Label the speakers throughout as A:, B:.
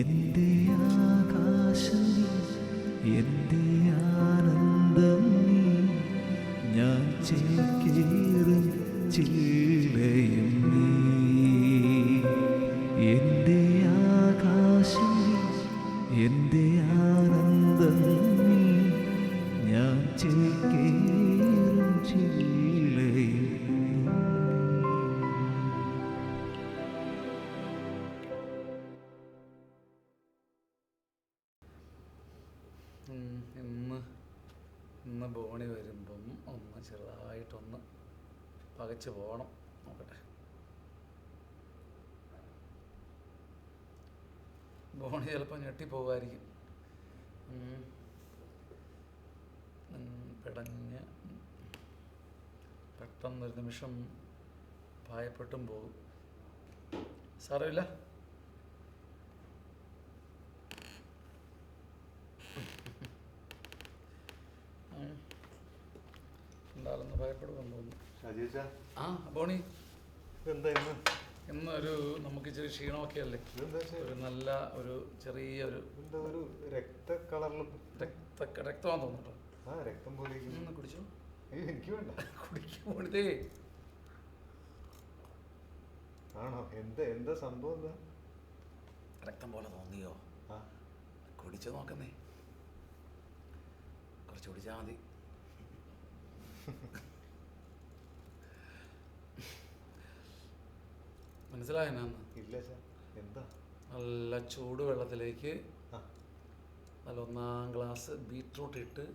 A: എന്റെ ആകാശം എന്റെ ആനന്ദം നീ, ഞാൻ ചേക്കേറും ചില്ലയും നീ. എന്റെ ആകാശം എന്റെ ആനന്ദം നീ, ഞാൻ ചേക്കേറും ചില്ലയും
B: ഇന്ന് ബോണി വരുമ്പം ഒന്ന് ചെറുതായിട്ടൊന്ന് പകച്ച് പോകണം. നോക്കട്ടെ, ബോണി ചിലപ്പോൾ ഞെട്ടിപ്പോകായിരിക്കും. പിടഞ്ഞ് പെട്ടെന്നൊരു നിമിഷം ഭയപ്പെട്ടും പോകും. സാരമില്ല, എന്താണെന്ന് ഭയപ്പെടുമെന്ന് തോന്നുന്നു. ആ ബോണി, ഇന്നൊരു നമുക്ക് ഇച്ചിരി ക്ഷീണമൊക്കെ അല്ലേ, ഒരു നല്ല ഒരു ചെറിയൊരു രക്തമാണെന്ന് തോന്നുന്നുണ്ടോ?
C: രക്തം പോലെ
B: കുടിച്ചോ?
C: എനിക്ക് വേണ്ട,
B: കുടിക്കുമ്പോഴത്തേ
C: ആണോ? എന്താ സംഭവം? എന്താ
B: രക്തം പോലെ തോന്നിയോ? കുടിച്ചു നോക്കുന്നേ, കുറച്ച് കുടിച്ചാൽ മതി. മനസ്സിലായോ എന്നാന്ന്?
C: ഇല്ല സാർ. എന്താ?
B: നല്ല ചൂടുവെള്ളത്തിലേക്ക് നല്ല 1 ഗ്ലാസ് ബീറ്റ്റൂട്ട് ഇട്ട്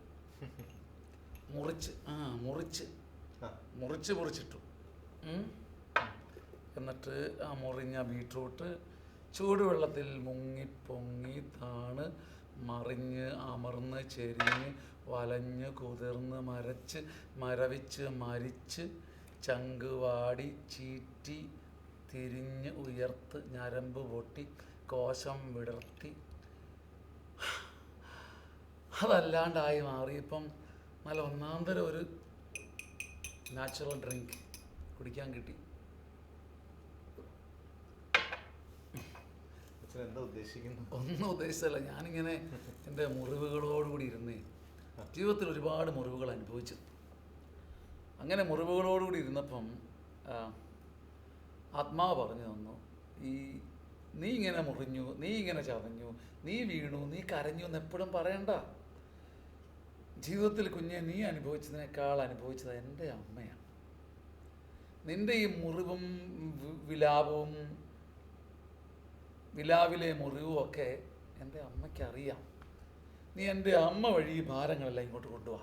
B: മുറിച്ചിട്ടു. എന്നിട്ട് ആ മുറിഞ്ഞ ബീറ്റ്റൂട്ട് ചൂടുവെള്ളത്തിൽ മുങ്ങിപ്പൊങ്ങി താണ് മറിഞ്ഞ് അമർന്ന് ചെരിഞ്ഞ് വലഞ്ഞ് കുതിർന്ന് മരവിച്ച് മരിച്ച് ചങ്ക് വാടി ചീറ്റി തിരിഞ്ഞ് ഉയർത്ത് ഞരമ്പ് പൊട്ടി കോശം വിടർത്തി അതല്ലാണ്ടായി മാറിയപ്പം നല്ല ഒന്നാന്തരം ഒരു നാച്ചുറൽ ഡ്രിങ്ക് കുടിക്കാൻ കിട്ടി.
C: എന്താ ഉദ്ദേശിക്കുന്നത്?
B: ഒന്നും ഉദ്ദേശിച്ചല്ല, ഞാനിങ്ങനെ എൻ്റെ മുറിവുകളോടുകൂടി ഇരുന്നേ ജീവിതത്തിൽ ഒരുപാട് മുറിവുകൾ അനുഭവിച്ചു. അങ്ങനെ മുറിവുകളോടുകൂടി ഇരുന്നപ്പം ആത്മാവ് പറഞ്ഞു തന്നു, നീ ഇങ്ങനെ മുറിഞ്ഞു, നീ ഇങ്ങനെ ചതഞ്ഞു, നീ വീണു, നീ കരഞ്ഞു എന്ന് എപ്പോഴും പറയണ്ട. ജീവിതത്തിൽ കുഞ്ഞെ നീ അനുഭവിച്ചതിനേക്കാൾ അനുഭവിച്ചത് എൻ്റെ അമ്മയാണ്. നിൻ്റെ ഈ മുറിവും വിലാപവും വിലാവിലെ മുറിവും ഒക്കെ എൻ്റെ അമ്മയ്ക്കറിയാം. നീ എൻ്റെ അമ്മ വഴി ഈ ഭാരങ്ങളെല്ലാം ഇങ്ങോട്ട് കൊണ്ടുപോവാ,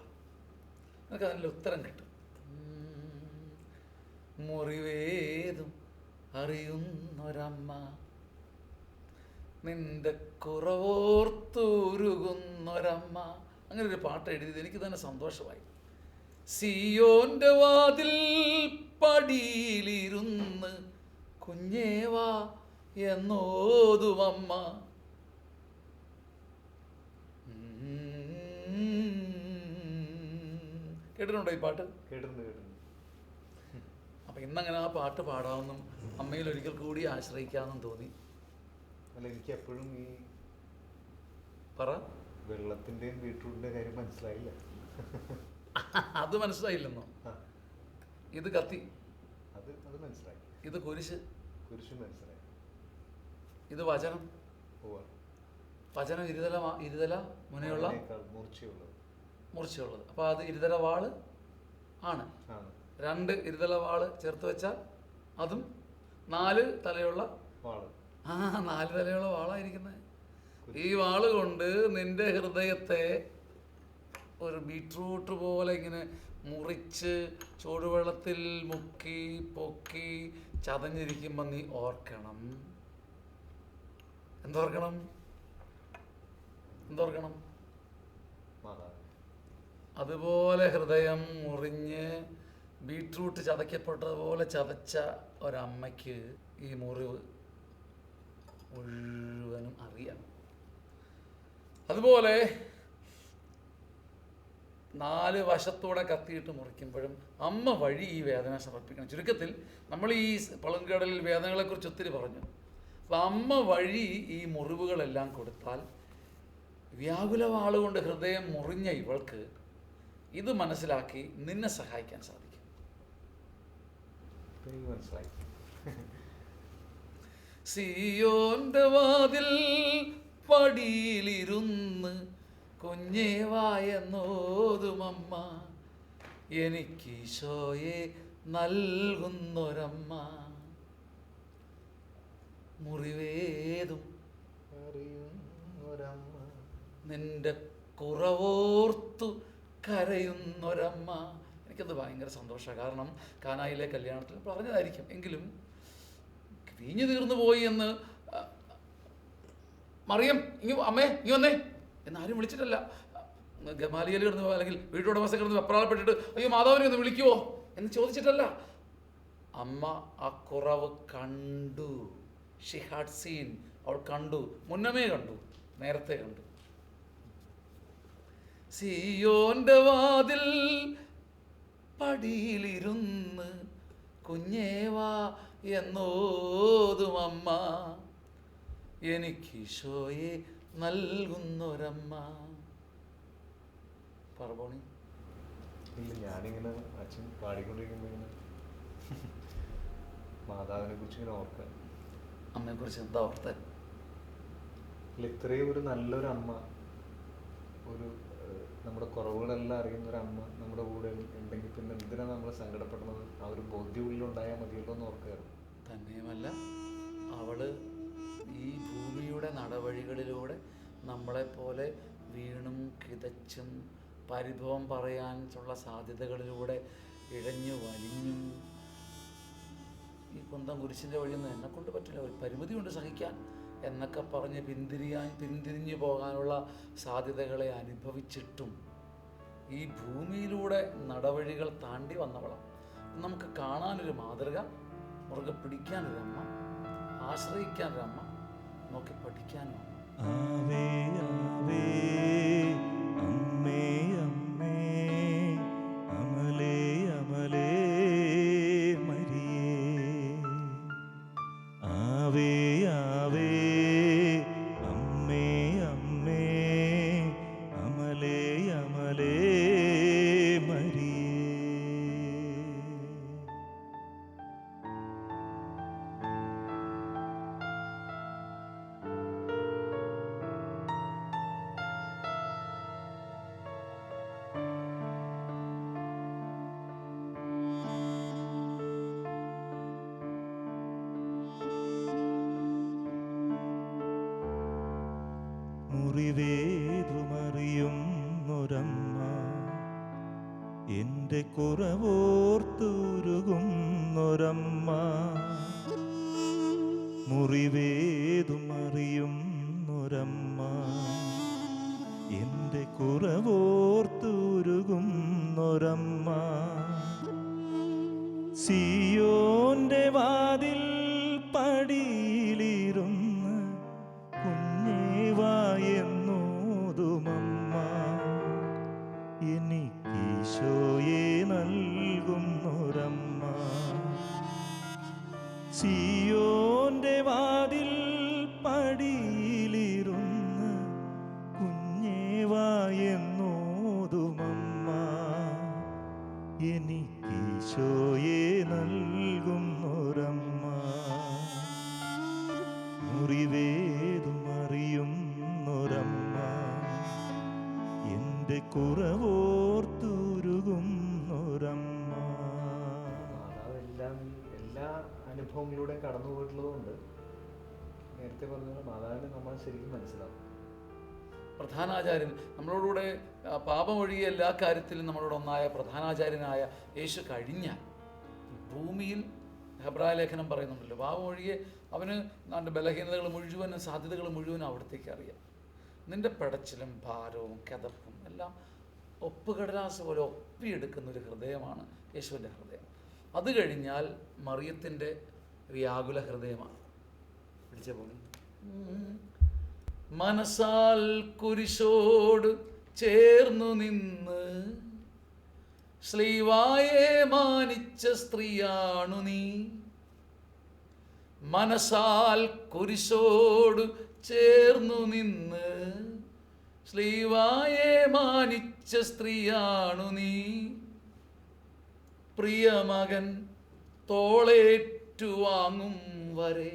B: നിനക്ക് അതിൻ്റെ ഉത്തരം കിട്ടും. മുറിവേതും അറിയുന്നൊരമ്മ, നിന്റെ കുറവോർത്തുരുകുന്നൊരമ്മ. അങ്ങനെ ഒരു പാട്ട് എഴുതിയത് എനിക്ക് തന്നെ സന്തോഷമായി. സിയോന്റെ വാതിൽ പടിയിലിരുന്ന് കുഞ്ഞേവാ എന്നോതുവമ്മ. കേട്ടിട്ടുണ്ടോ ഈ പാട്ട്?
C: കേട്ടിട്ടുണ്ട്.
B: അപ്പം ഇന്നങ്ങനെ ആ പാട്ട് പാടാമെന്നും അമ്മയിൽ ഒരിക്കൽ കൂടി ആശ്രയിക്കാമെന്നും തോന്നി.
C: അല്ല, എനിക്ക് എപ്പോഴും ഈ
B: പറ
C: വെള്ളത്തിൻ്റെയും ബീട്രൂട്ടിൻ്റെ കാര്യം മനസ്സിലായില്ല.
B: അത് മനസ്സിലായില്ലെന്നോ? ഇത് കത്തി,
C: അത് മനസ്സിലായി.
B: ഇത് കുരിശ്
C: മനസ്സിലായി.
B: ഇത് വചനം. വചനം ഇരുതല മുനയുള്ള മൂർച്ചയുള്ളത്. അപ്പോൾ അത് ഇരുതല വാള് ആണ്. 2 ഇരുതല വാള് ചേർത്ത് വെച്ചാൽ അതും 4 തലയുള്ള വാള്. 4 തലയുള്ള വാളായിരിക്കുന്നത്. ഈ വാള് കൊണ്ട് നിന്റെ ഹൃദയത്തെ ഒരു ബീറ്റ്റൂട്ട് പോലെ ഇങ്ങനെ മുറിച്ച് ചൂടുവെള്ളത്തിൽ മുക്കി പൊക്കി ചതഞ്ഞിരിക്കുമ്പോൾ നീ ഓർക്കണം. എന്തോർക്കണം?
C: മാതാവ്.
B: അതുപോലെ ഹൃദയം മുറിഞ്ഞ് ബീട്രൂട്ട് ചതയ്ക്കപ്പെട്ടതുപോലെ ചതച്ച ഒരമ്മയ്ക്ക് ഈ മുറിവ് മുഴുവനും അറിയാം. അതുപോലെ 4 വശത്തൂടെ കത്തിയിട്ട് മുറിക്കുമ്പോഴും അമ്മ വഴി ഈ വേദന സമർപ്പിക്കണം. ചുരുക്കത്തിൽ നമ്മൾ ഈ പളങ്കടലിൽ വേദനകളെക്കുറിച്ച് ഒത്തിരി പറഞ്ഞു. അപ്പം അമ്മ വഴി ഈ മുറിവുകളെല്ലാം കൊടുത്താൽ വ്യാകുലവാളുകൊണ്ട് ഹൃദയം മുറിഞ്ഞ ഇവൾക്ക് ഇത് മനസ്സിലാക്കി നിന്നെ സഹായിക്കാൻ സാധിക്കും.
C: എനിക്ക് മനസ്സിലായി.
B: സിയോന്റെ വാതിൽ പടിയിലിരുന്ന് കുഞ്ഞേവായെന്നോതുമമ്മ, എനിക്കീശോയെ നൽകുന്നൊരമ്മ, മുറിവേതും
C: അറിയുന്നൊരമ്മ,
B: നിന്റെ കുറവോർത്തു കരയുന്നൊരമ്മ. എനിക്കത് ഭയങ്കര സന്തോഷമാണ്. കാരണം കാനായിലെ കല്യാണത്തിൽ പറഞ്ഞതായിരിക്കും, എങ്കിലും വീഞ്ഞു തീർന്നു പോയി എന്ന് മറിയം അമ്മേ ഇങ്ങ് വന്നേ എന്നാരും വിളിച്ചിട്ടല്ല. ഗമാലിയയിൽ കിടന്ന് അല്ലെങ്കിൽ വീട്ടുടമസ്ഥ കിടന്ന് വെപ്രാളപ്പെട്ടിട്ട് അയ്യോ മാതാവിനെ ഒന്ന് വിളിക്കുവോ എന്ന് ചോദിച്ചിട്ടല്ല. അമ്മ ആ കുറവ് കണ്ടു. She had seen. അവൾ കണ്ടു, മുന്നമേ കണ്ടു, നേരത്തെ കണ്ടു. സിയോന്റെ വാതിൽ പടിയിലിരുന്ന് കുഞ്ഞേവാ എന്നോതുമമ്മ, എനിക്കീശോയെ നൽകുന്നൊരമ്മ. പറബോണി
C: ഇല്ല, ഞാനിങ്ങനെ അച്ഛൻ പാടിക്കൊണ്ടിരിക്കുമ്പോൾ ഇങ്ങനെ മാതാവിനെ കുറിച്ച് ഇങ്ങനെ ഓർക്കാൻ.
B: അമ്മയെ കുറിച്ച് എന്താ ഓർത്തേ?
C: അല്ല, ഇത്രയും ഒരു നല്ലൊരു അമ്മ, ഒരു നമ്മുടെ കുറവുകളെല്ലാം അറിയുന്ന ഒരു അമ്മ നമ്മുടെ കൂടെ ഉണ്ടെങ്കിൽ പിന്നെ എന്തിനാണ് നമ്മൾ സങ്കടപ്പെടുന്നത്? ആ ഒരു ബോധ്യം ഉള്ളിലുണ്ടായാൽ മതിയല്ലോ എന്ന് ഓർക്കുകയായിരുന്നു.
B: തന്നെയുമല്ല, അവള് ഈ ഭൂമിയുടെ നടവഴികളിലൂടെ നമ്മളെപ്പോലെ വീണും കിതച്ചും പരിഭവം പറയാനുള്ള സാധ്യതകളിലൂടെ ഇഴഞ്ഞു വലിഞ്ഞും ഈ കുന്തം കുരിശിൻ്റെ വഴിയൊന്നും എന്നെക്കൊണ്ട് പറ്റില്ല, ഒരു പരിമിതി കൊണ്ട് സഹിക്കാൻ എന്നൊക്കെ പറഞ്ഞ് പിന്തിരിഞ്ഞു പോകാനുള്ള സാധ്യതകളെ അനുഭവിച്ചിട്ടും ഈ ഭൂമിയിലൂടെ നടവഴികൾ താണ്ടി വന്നവളാണ്. നമുക്ക് കാണാനൊരു മാതൃക, മുറുകെ പിടിക്കാനൊരമ്മ, ആശ്രയിക്കാനൊരമ്മ, നോക്കി പഠിക്കാനും അമ്മ.
A: ആവേ ആവേ അമ്മേ അമ്മേ അമലേ അമലേ മരിയേ. ആവേ ആവേ അമ്മേ അമ്മേ അമലേ അമലേ മരിയേ. മുറിവേതുമറിയുന്നൊരമ്മ, എൻ്റെ കുറവോർത്തുരുകുന്നൊരമ്മ. മുറിവേതുമറിയുന്നൊരമ്മ, എൻ്റെ കുറവോർത്തുരുകുന്നൊരമ്മ. സിയോന്റെ വാതിൽ പടിയിലിരുന്ന് കുഞ്ഞേവായെന്നോതുമമ്മ, എനിക്കീശോയെ നൽകുന്നൊരമ്മ. സിയോന്റെ വാതിൽ പടിയിലിരുന്ന് കുഞ്ഞേവായെന്നോതുമമ്മ, എനിക്കീശോയെ നൽകുന്നൊരമ്മ. മുറിവേതുമറിയുന്നൊരമ്മ, എൻ്റെ കുറവോർത്തുരുകുന്നൊരമ്മ.
C: മാതാവ് എല്ലാ അനുഭവങ്ങളിലൂടെയും കടന്നു പോയിട്ടുള്ളതുകൊണ്ട് നേരത്തെ പറഞ്ഞ മാതാവിനെ നമ്മൾ ശരിക്കും മനസ്സിലാവും.
B: പ്രധാനാചാര്യൻ നമ്മളോടുകൂടെ പാപമൊഴിയെ എല്ലാ കാര്യത്തിലും നമ്മളോട് ഒന്നായ പ്രധാനാചാര്യനായ യേശു കഴിഞ്ഞാൽ ഭൂമിയിൽ ഹെബ്രായ ലേഖനം പറയുന്നുണ്ടല്ലോ, പാപമൊഴിയെ അവന് ബലഹീനതകൾ മുഴുവനും സാധ്യതകൾ മുഴുവനും അവിടത്തേക്ക് അറിയാം. നിന്റെ പിടച്ചിലും ഭാരവും കിതപ്പും എല്ലാം ഒപ്പുകടലാസ് പോലെ ഒപ്പിയെടുക്കുന്ന ഒരു ഹൃദയമാണ് യേശുവിൻ്റെ ഹൃദയം. അത് കഴിഞ്ഞാൽ മറിയത്തിൻ്റെ വ്യാകുല ഹൃദയമാണ്. പിടിച്ച പോലെ മനസ്സാൽ കുരിശോട് ചേർന്നു നിന്ന് ശ്ലീവായെ മാനിച്ച സ്ത്രീയാണു നീ. മനസ്സാൽ കുരിശോട് ചേർന്നു നിന്ന് ശ്ലീവായെ മാനിച്ച സ്ത്രീയാണു നീ. പ്രിയമകൻ തോളേറ്റുവാങ്ങും വരെ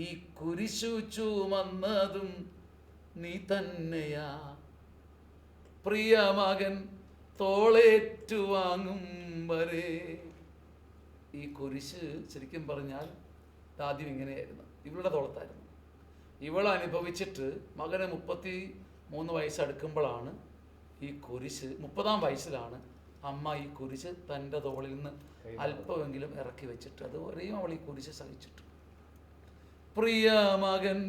B: ഈ കുരിശു ചുമന്നതും നീ തന്നെയാ. പ്രിയമകൻ തോളേറ്റുവാങ്ങും വരെ. ഈ കുരിശ് ശരിക്കും പറഞ്ഞാൽ ആദ്യം ഇങ്ങനെയായിരുന്നു, ഇവളുടെ തോളത്തായിരുന്നു. ഇവൾ അനുഭവിച്ചിട്ട് മകന് 33 വയസ്സടുക്കുമ്പോഴാണ് ഈ കുരിശ്, 30-ാം വയസ്സിലാണ് അമ്മ ഈ കുരിശ് തൻ്റെ തോളിൽ നിന്ന് അല്പമെങ്കിലും ഇറക്കി വെച്ചിട്ട് അതുവരെയും അവൾ ഈ കുരിശ് സഹിച്ചിട്ട്. പ്രിയ മകൻ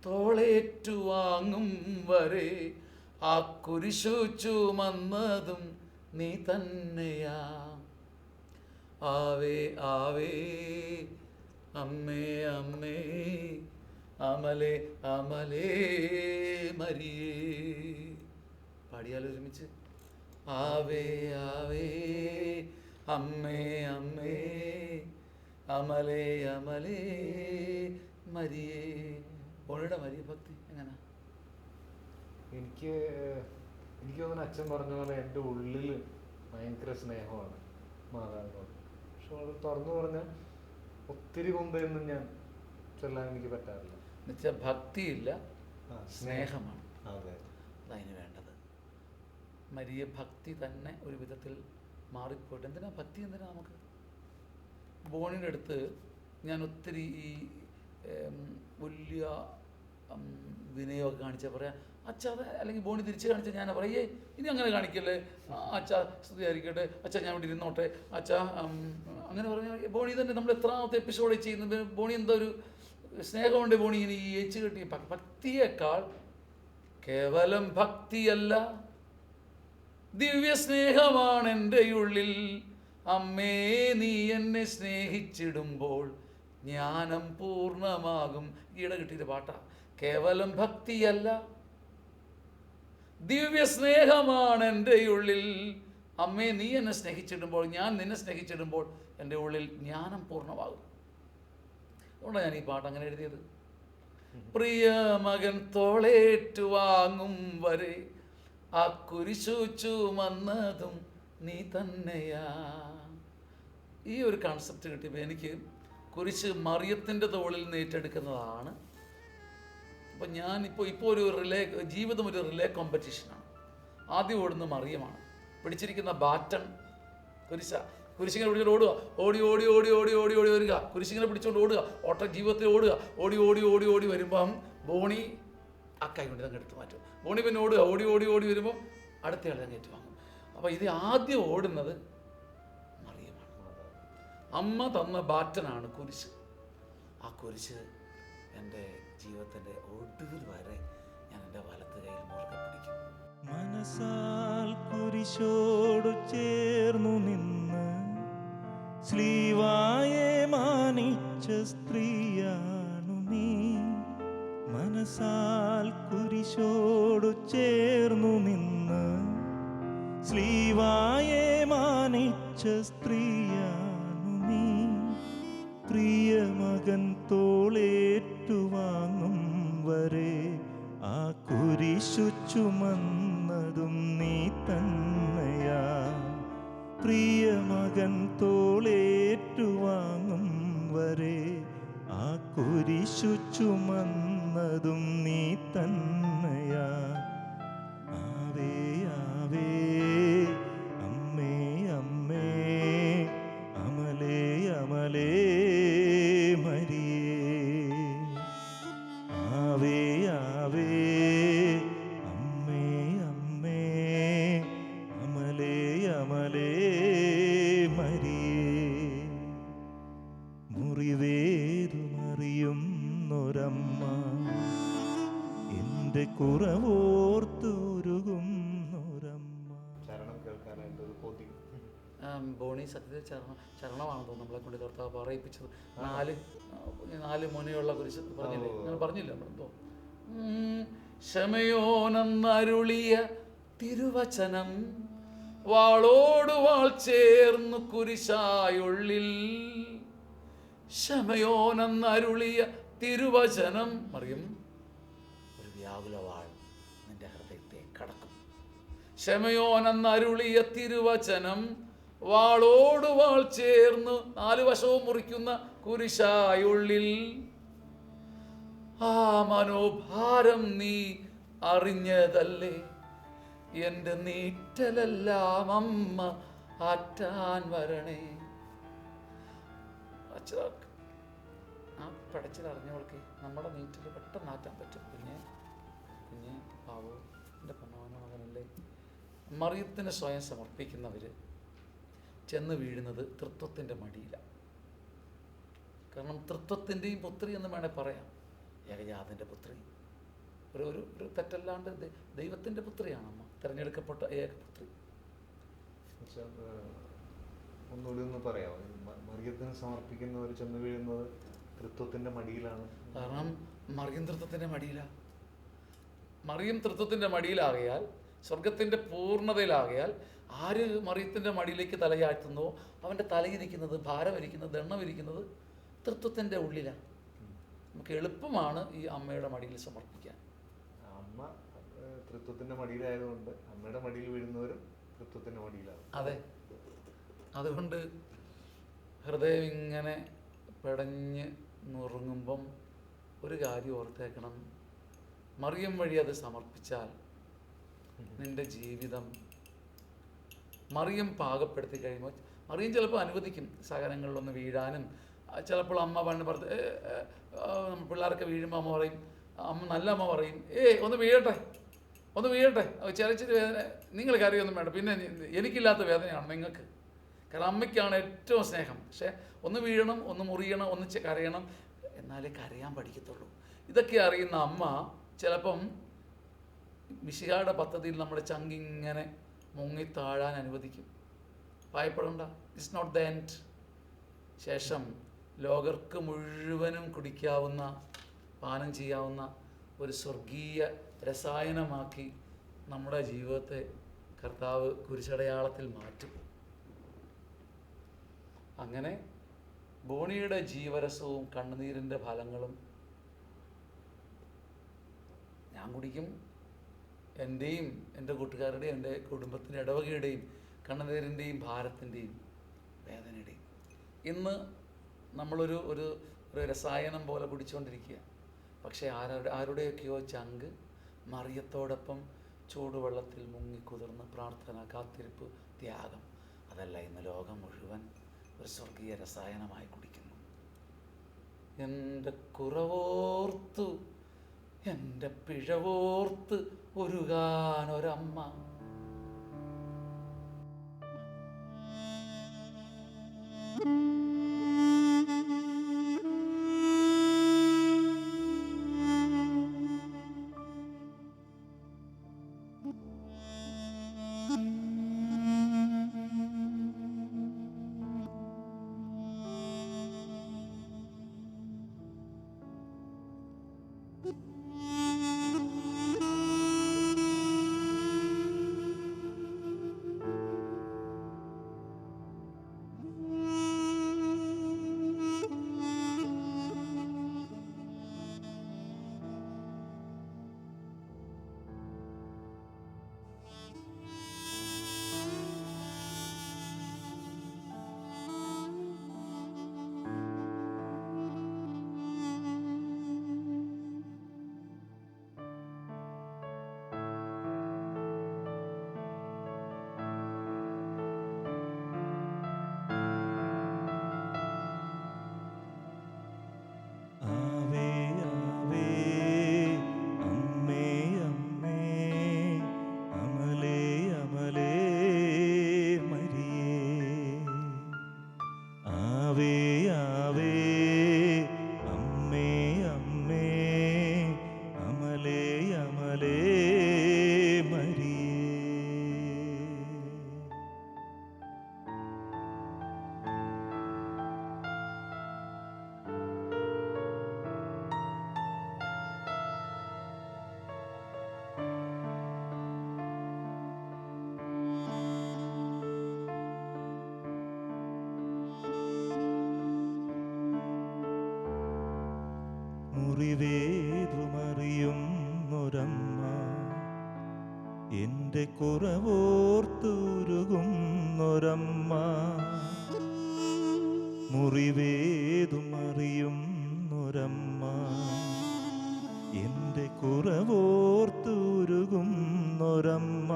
B: തോളേറ്റുവാങ്ങും വരെ ആ കുരിശു ചുമന്നതും നീ തന്നെയാ. ആവേ ആവേ അമ്മേ അമ്മേ അമലേ അമലേ മരിയേ. പാടിയാൽ ഒരുമിച്ച്. ആവേ ആവേ അമ്മേ അമ്മേ അമലേ അമലേ മരിയേ. ഓളുടെ മരിയ ഭക്തി എങ്ങനെ?
C: എനിക്ക് തോന്നുന്നു അച്ഛൻ പറഞ്ഞ പോലെ എൻ്റെ ഉള്ളിൽ ഭയങ്കര സ്നേഹമാണ് മാതാവിനോട്. പക്ഷെ അത് തുറന്നു പറഞ്ഞാൽ ഒത്തിരി കൊമ്പൊന്നും ഞാൻ ചൊല്ലാൻ എനിക്ക് പറ്റാറില്ല.
B: എന്നുവെച്ചാൽ ഭക്തിയില്ല, സ്നേഹമാണ് അതതിന് വേണ്ടത്. മരിയ ഭക്തി തന്നെ ഒരു വിധത്തിൽ മാറിപ്പോയിട്ട്. എന്തിനാ ഭക്തി? എന്തിനാ നമുക്ക്? ബോണിൻ്റെ അടുത്ത് ഞാൻ ഒത്തിരി ഈ വലിയ വിനയമൊക്കെ കാണിച്ചാൽ പറയാം അച്ഛ, അത് അല്ലെങ്കിൽ ബോണി തിരിച്ച് കാണിച്ചാൽ ഞാൻ പറയേ ഇനി അങ്ങനെ കാണിക്കല്ലേ, അച്ഛ സ്തുതിയായിരിക്കട്ടെ, അച്ഛ ഞാൻ ഇവിടെ ഇരുന്നോട്ടെ, അച്ഛ അങ്ങനെ പറഞ്ഞാൽ ബോണി തന്നെ നമ്മൾ എത്രാമത്തെ എപ്പിസോഡ് ചെയ്യുന്നത്. ബോണി എന്താ ഒരു സ്നേഹമുണ്ട് ബോണി ഇങ്ങനെ ഈ ഏച്ച് കെട്ടി. ഭക്തിയേക്കാൾ കേവലം ഭക്തിയല്ല, ദിവ്യ സ്നേഹമാണ് എൻ്റെ ഉള്ളിൽ. അമ്മേ നീ എന്നെ സ്നേഹിച്ചിടുമ്പോൾ ജ്ഞാനം പൂർണ്ണമാകും. ഈയിടെ കിട്ടിയ പാട്ടാ. കേവലം ഭക്തിയല്ല, ദിവ്യ സ്നേഹമാണ് എൻ്റെ ഉള്ളിൽ. അമ്മേ നീ എന്നെ സ്നേഹിച്ചിടുമ്പോൾ, ഞാൻ നിന്നെ സ്നേഹിച്ചിടുമ്പോൾ എൻ്റെ ഉള്ളിൽ ജ്ഞാനം പൂർണ്ണമാകും. അതുകൊണ്ടാണ് ഞാൻ ഈ പാട്ട് അങ്ങനെ എഴുതിയത്. പ്രിയ മകൻ തോളേറ്റുവാങ്ങും വരെ ആ കുരിശു ചുമന്നതും നീ തന്നെയാ. ഈ ഒരു കൺസെപ്റ്റ് കിട്ടിയപ്പോൾ എനിക്ക് കുരിശ് മറിയത്തിൻ്റെ തോളിൽ നിന്ന് ഏറ്റെടുക്കുന്നതാണ്. അപ്പം ഇപ്പോൾ ഒരു ജീവിതം ഒരു റിലേ കോമ്പറ്റീഷനാണ്. ആദ്യം ഓടുന്ന മറിയമാണ്. പിടിച്ചിരിക്കുന്ന ബാറ്റൺ കുരിശിങ്ങനെ പിടിച്ചോണ്ട് ഓടുക, ഓടി ഓടി ഓടി ഓടി ഓടി ഓടി വരിക, കുരിശിങ്ങനെ പിടിച്ചുകൊണ്ട് ഓടുക, ജീവിതത്തിൽ ഓടുക, ഓടി ഓടി ഓടി ഓടി വരുമ്പം ബോണി ആ കൈ കൊണ്ട് അങ്ങ് എടുത്ത് മാറ്റും. ബോണി പിന്നെ ഓടുക, ഓടി ഓടി ഓടി വരുമ്പം അടുത്തയാൾ അങ്ങ് ഏറ്റുവാങ്ങും. അപ്പോൾ ഇത് ആദ്യം ഓടുന്നത് മറിയമാണ്. അമ്മ തന്ന ബാറ്റനാണ് കുരിശ്. ആ കുരിശ് എൻ്റെ ജീവിതത്തിൻ്റെ ഒടുവിൽ വരെ ഞാൻ എൻ്റെ വലത്ത് കയ്യിൽ മുറുകെ പിടിക്കും.
A: മനസ്സാൽ കുരിശോടു ചേർന്നു നിന്ന് സ്ലീവായെ മാനിച്ച സ്ത്രീയാണു നീ. മനസ്സാൽ കുരിശോടു ചേർന്നു നിന്ന് സ്ലീവായെ മാനിച്ച സ്ത്രീയാണു നീ. പ്രിയ മകൻ തോളേറ്റുവാങ്ങും വരെ ആ കുരിശു ചുമന്നതും നീ തന്നെയാ. പ്രിയ മകൻ തോളേറ്റുവാങ്ങും വരെ ആ കുരിശു ചുമന്നതും നീ തന്നെയാ. ആവേ ആവേ അമ്മേ അമ്മേ അമലേ അമലേ മരിയേ. ആവേ ആവേ അമ്മേ അമ്മേ അമലേ അമലേ മരിയേ. മുറിവേതുമറിയുന്നൊരമ്മ എൻ്റെ കുറ
B: ബോണി സത്യത്തിൽ ചരണമാണെന്ന് തോന്നുന്നു നമ്മളെ കൊണ്ട് കർത്താവ് പറയിപ്പിച്ചത്. 4 മുനയുള്ള കുരിശ് പറഞ്ഞില്ലേ, അങ്ങനെ പറഞ്ഞില്ല നമ്മളെന്തോ. ശമയോനെന്നരുളിയ തിരുവചനം വാളോട് വാൾ ചേർന്നു കുരിശായുള്ളിൽ. ശമയോനെന്നരുളിയ തിരുവചനം മറിയും ഒരു വ്യാകുലവാൾ നിന്റെ ഹൃദയത്തെ കടക്കും. ശമയോനെന്നരുളിയ തിരുവചനം വാളോട് വാൾ ചേർന്ന് 4 വശവും മുറിക്കുന്ന കുരിശായുള്ളിൽ. ആ മനോഭാരം നീ അറിഞ്ഞതല്ലേ, എൻ്റെ നീറ്റലെല്ലാം അമ്മ ആറ്റാൻ വരണേ. ആ പടച്ചിലറിഞ്ഞവൾക്ക് നമ്മുടെ നീറ്റിൽ പെട്ടെന്ന് ആറ്റാൻ പറ്റും. കുഞ്ഞെ പാവോ, എൻ്റെ പൊന്നവന മകനല്ലേ. മറിയത്തിന് സ്വയം സമർപ്പിക്കുന്നവർ ചെന്ന് വീഴുന്നത് തൃത്വത്തിൻ്റെ മടിയിലാണ്. കാരണം തൃത്വത്തിൻ്റെയും പുത്രി എന്ന് വേണേൽ പറയാം. ഏകജാതൻ്റെ പുത്രി, ഒരു തെറ്റല്ലാണ്ട് ദൈവത്തിൻ്റെ പുത്രിയാണ് അമ്മ, തിരഞ്ഞെടുക്കപ്പെട്ട ഏകപുത്രി.
C: ഒന്നുകൂടി ഒന്ന് പറയാമോ, മറിയത്തിന് സമർപ്പിക്കുന്നവർ ചെന്ന് വീഴുന്നത് തൃത്വത്തിൻ്റെ മടിയിലാണ്? കാരണം
B: മറിയം തൃത്വത്തിൻ്റെ മടിയിലാണ്. മറിയം തൃത്വത്തിൻ്റെ മടിയിലാകയാൽ, സ്വർഗത്തിൻ്റെ പൂർണ്ണതയിലാകയാൽ ആര് മറിയത്തിൻ്റെ മടിയിലേക്ക് തലയാഴ്ത്തുന്നോ അവൻ്റെ തലയിരിക്കുന്നത്, ഭാരമിരിക്കുന്നത്, ദണ്ഡമിരിക്കുന്നത് തൃത്വത്തിൻ്റെ ഉള്ളിലാണ്. നമുക്ക് എളുപ്പമാണ് ഈ അമ്മയുടെ മടിയിൽ സമർപ്പിക്കാൻ.
C: അമ്മ തൃത്വത്തിൻ്റെ മടിയിലായതുകൊണ്ട് അമ്മയുടെ മടിയിൽ വീഴുന്നവരും തൃത്വത്തിൻ്റെ മടിയിലാണ്.
B: അതെ, അതുകൊണ്ട് ഹൃദയം ഇങ്ങനെ പിടഞ്ഞ് നുറുങ്ങുമ്പം ഒരു കാര്യം ഓർത്തേക്കണം, മറിയം വഴി അത് സമർപ്പിച്ചാൽ നിന്റെ ജീവിതം മറിയം പാകപ്പെടുത്തി കഴിയുമ്പോൾ, മറിയം ചിലപ്പോൾ അനുവദിക്കും സഹനങ്ങളിലൊന്ന് വീഴാനും. ചിലപ്പോൾ അമ്മ പണ്ട് പിള്ളേരൊക്കെ വീഴുമ്പോൾ അമ്മ പറയും, നല്ല അമ്മ പറയും, ഒന്ന് വീഴട്ടെ ചെറിയ വേദന, നിങ്ങൾ കരയൊന്നും വേണ്ട, പിന്നെ എനിക്കില്ലാത്ത വേദനയാണ് നിങ്ങൾക്ക്. കാരണം അമ്മയ്ക്കാണ് ഏറ്റവും സ്നേഹം. പക്ഷേ ഒന്ന് വീഴണം, ഒന്ന് മുറിയണം, ഒന്ന് കരയണം, എന്നാലേ കരയാൻ പഠിക്കത്തുള്ളൂ. ഇതൊക്കെ അറിയുന്ന അമ്മ ചിലപ്പം മിശിഹായുടെ പദ്ധതിയിൽ നമ്മുടെ ചങ്കിങ്ങനെ മുങ്ങിത്താഴാൻ അനുവദിക്കും. ഭയപ്പെടണ്ട, ഇറ്റ്സ് നോട്ട് ദ എൻഡ്. ശേഷം ലോകർക്ക് മുഴുവനും കുടിക്കാവുന്ന, പാനം ചെയ്യാവുന്ന ഒരു സ്വർഗീയ രസായനമാക്കി നമ്മുടെ ജീവിതത്തെ കർത്താവ് കുരിശടയാളത്തിൽ മാറ്റും. അങ്ങനെ ബോണിയുടെ ജീവരസവും കണ്ണുനീരിൻ്റെ ഫലങ്ങളും ഞാൻ കുടിക്കും. എൻ്റെയും എൻ്റെ കൂട്ടുകാരുടെയും എൻ്റെ കുടുംബത്തിൻ്റെ ഇടവകയുടെയും കണ്ണുനീരിൻ്റെയും ഭാരത്തിൻ്റെയും വേദനയുടെയും. ഇന്ന് നമ്മളൊരു ഒരു രസായനം പോലെ കുടിച്ചുകൊണ്ടിരിക്കുക. പക്ഷേ ആരുടെയൊക്കെയോ ചങ്ക് മറിയത്തോടൊപ്പം ചൂടുവെള്ളത്തിൽ മുങ്ങിക്കുതിർന്ന് പ്രാർത്ഥന, കാത്തിരിപ്പ്, ത്യാഗം, അതല്ല ഇന്ന് ലോകം മുഴുവൻ ഒരു സ്വർഗീയ രസായനമായി കുടിക്കുന്നു. എൻ്റെ കുറവോർത്ത്, എൻ്റെ പിഴവോർത്ത് ഒരുകാനൊരമ്മ.
A: മുറിവേതുമറിയുന്നൊരമ്മ എൻ്റെ കുറവോർത്തുരുകുന്നൊരമ്മ മുറിവേതുമറിയുന്നൊരമ്മ എൻ്റെ കുറവോർത്തുരുകുന്നൊരമ്മ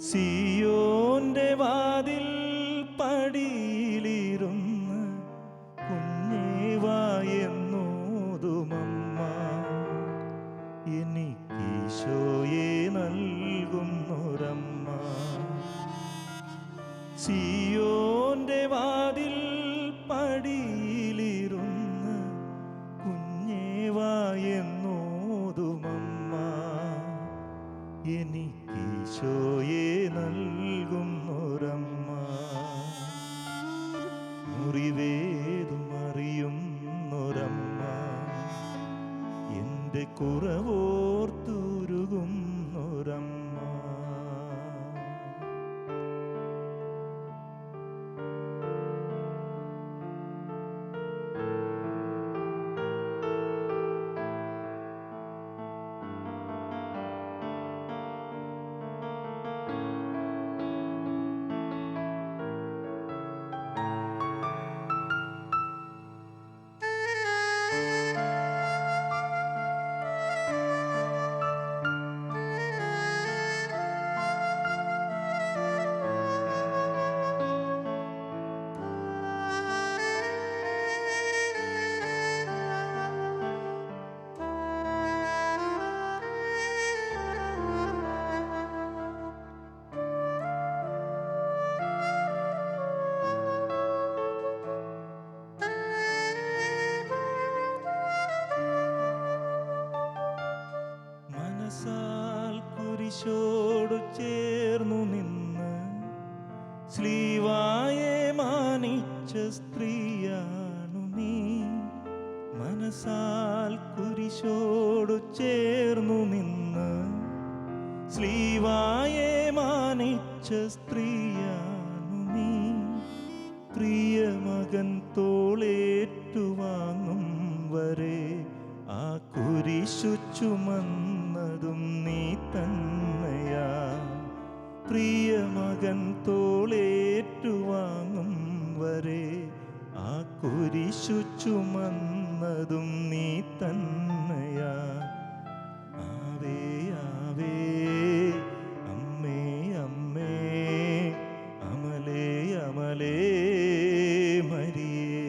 A: സിയോന്റെ വാതിൽ പടിയിലിരുന്ന് കുഞ്ഞേവായെന്നോതുമമ്മ എനിക്കീശോയെ നൽകുന്നൊരമ്മ സിയോന്റെ വാതിൽ പടിയിലിരുന്ന് കുഞ്ഞേവായെന്നോതുമമ്മ എനിക്കീശോയെ നൽകുന്നൊരമ്മ മുറിവേതുമറിയുന്നൊരമ്മ എൻ്റെ കുറവോർത്തുരുകുന്നൊരമ്മ മനസാൽ കുരിശോടു ചേർന്നു നിന്ന് സ്ലീവായെ മാനിച്ച സ്ത്രീയാണു നീ മനസാൽ കുരിശോടു ചേർന്നു നിന്ന് സ്ലീവായെ മാനിച്ച സ്ത്രീയാണു നീ പ്രിയമകൻ തോളേറ്റുവാങ്ങും വരെ ആ കുരിശു ചുമന്നതും നീ തന്നെയാ പ്രിയമകൻ തോളേറ്റുവാങ്ങും വരെ ആ കുരിശു ചുമന്നതും നീ തന്നെയാ ആവേ ആവേ അമ്മേ അമ്മേ അമലേ അമലേ മരിയേ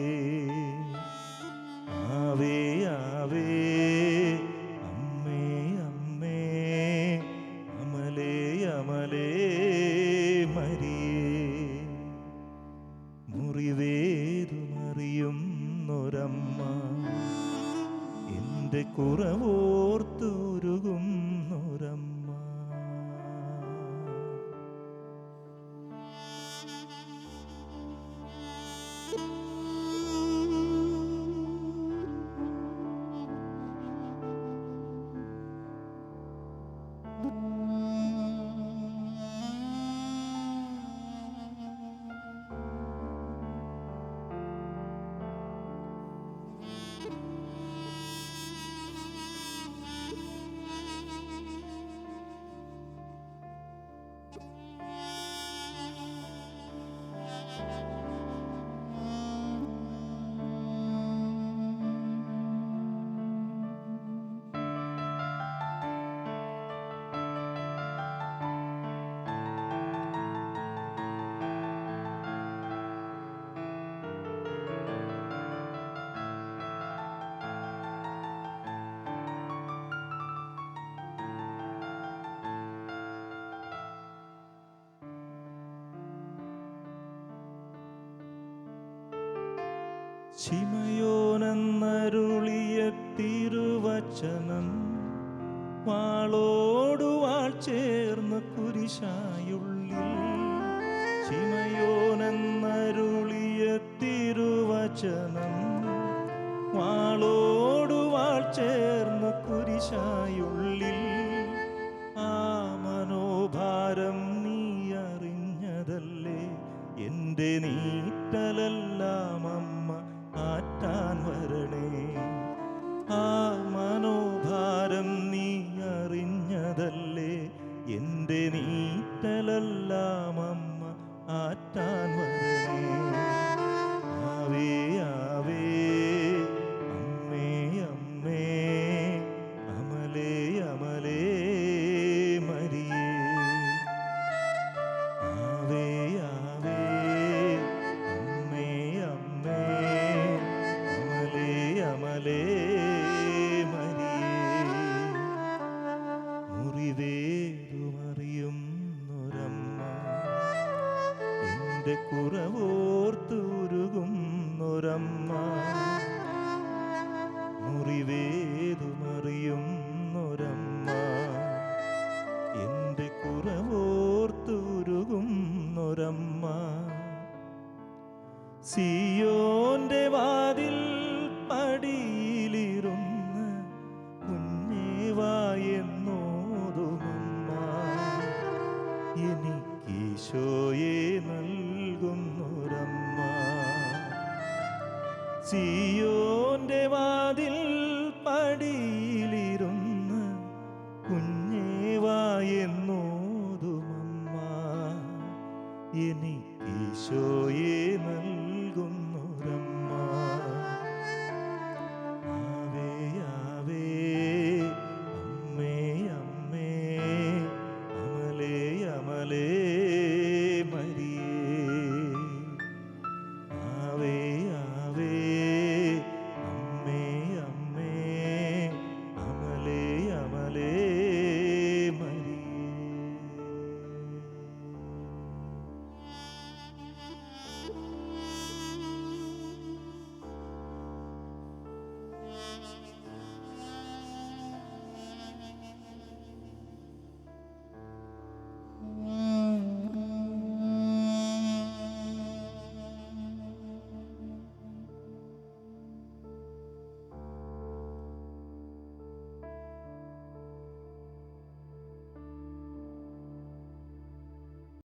A: ആവേ ആവേ അമ്മേ അമ്മേ അമലേ അമലേ മരിയേ മുറിവേതുമറിയുന്നൊരമ്മ എൻ്റെ കുറവോർത്തുരുകുന്നൊരമ്മ ശിമയോനെന്നരുളിയ തിരുവചനം വാളോടു വാൾ ചേർന്ന് കുരിശായുള്ളിൽ ശിമയോനെന്നരുളിയ തിരുവചനം വാളോടു വാൾ ചേർന്ന് കുരിശായുള്ളിൽ ആ മനോഭാരം നീ അറിഞ്ഞതല്ലേ എൻ്റെ നീറ്റലെല്ലാം അമ്മ ആറ്റാൻ വരണേ എൻ്റെ നീറ്റലെല്ലാം അമ്മ ആറ്റാൻ വരണേ. ആവേ ആവേ അമ്മേ അമ്മേ അമലേ അമലേ മരിയേ. ആവേ ആവേ അമ്മേ അമ്മേ അമലേ അമലേ മരിയേ. മുറിവേതുമറിയുന്നൊരമ്മ എൻ്റെ കുറവോർത്തുരുകുന്നൊരമ്മ. മുറിവേതുമറിയുന്നൊരമ്മ എൻ്റെ കുറവോർത്തുരുകുന്നൊരമ്മ. സിയോന്റെ വാതിൽ പടിയിലിരുന്ന് കുഞ്ഞേവായെന്നോതുമമ്മ. എനിക്കീശോയെ നൽകുന്നൊരമ്മ. സിയോന്റെ വാതിൽ പടിയിലിരുന്ന് കുഞ്ഞേവായെന്നോതുമമ്മ. എനിക്കീശോയെ നൽകുന്നൊരമ്മ.